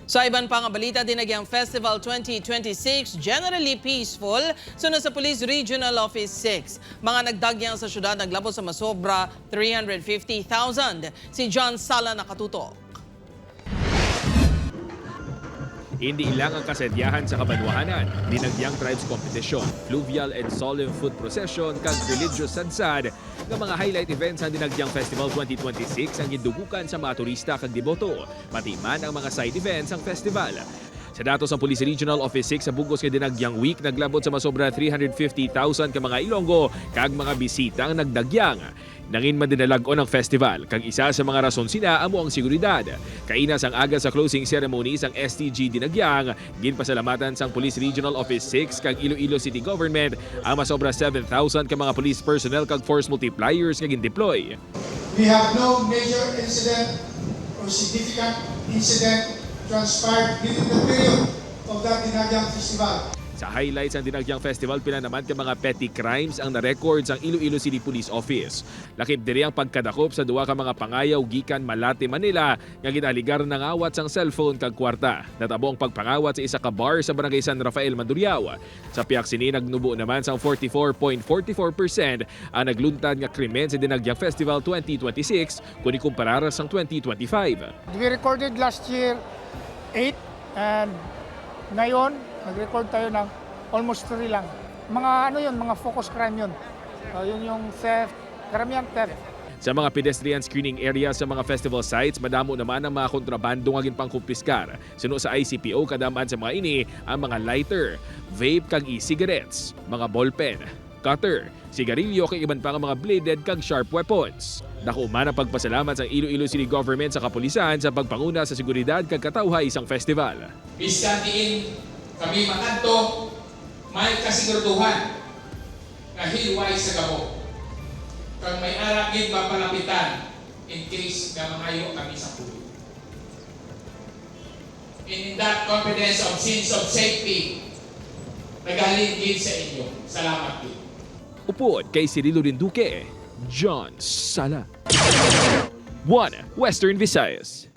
Sa ibang pang balita, Dinagyang Festival 2026 generally peaceful sunod sa Police Regional Office 6. Mga nagdagyang sa syudad naglabot sa masobra 350,000. Si John Sala nakatutok. Hindi ilang ang kasadyahan sa Kabanwahanan, Dinagyang Tribes Competition, Fluvial and Solemn Food Procession kag Religious Sadsad ng mga highlight events sa Dinagyang Festival 2026 ang gidugukan sa mga turista kag deboto, pati man ang mga side events ang festival. Sa datos ng Police Regional Office 6 sa bugos kay Dinagyang Week, naglabot sa masobra 350,000 ka mga Ilonggo kag mga bisita ang nagdagyang. Nangin man dinalag-on ang festival, kag isa sa mga rason sina amo ang seguridad. Kainas ang aga sa closing ceremony sang STG Dinagyang, ginpasalamatan sang Police Regional Office 6 kag Iloilo City Government ang masobra 7,000 ka mga police personnel kag force multipliers nga gin-deploy. We have no major incident or significant incident transpired within the period of that Dinagyang Festival. Sa highlights ng Dinagyang Festival, pila naman ka mga petty crimes ang na-records ang Iloilo City Police Office. Lakip diri ang pagkadakop sa duwa ka mga pangayaw gikan Malate, Manila nga ginaligar ng awat sang cellphone kag kwarta. Natabo ang pagpangawat sa isa ka bar sa Barangay San Rafael, Mandurriao. Sa piyak sini nagnubo naman sang 44.44% ang nagluntad nga krimen sa Dinagyang Festival 2026 kung ikumparar sang 2025. We recorded last year 8 and ngayon nag-record tayo ng almost 3 lang. Mga ano yun, mga focus crime yun. Yun yung theft, karamihan theft. Sa mga pedestrian screening area sa mga festival sites, madamo naman ang mga kontrabando nga ginpangkumpiskar. Suno sa ICPO, kadamaan sa mga ini ang mga lighter, vape kag e-cigarettes, mga ballpen, cutter, sigarilyo kag iban pa nga mga bladed kag sharp weapons. Dako man ang pagpasalamat sa Iloilo City Government sa kapulisan sa pagpanguna sa seguridad kag katawhay isang festival. Biskantiin kami makanto, may kasiguraduhan nga hilway sa gabo. Kang may aragin mapalapitan in case na mangayo kami sa pulo. In that confidence of sense of safety, nagahalin din sa inyo. Salamat din. Upod kay Cirilo Rinduque, John Sala. 1 Western Visayas.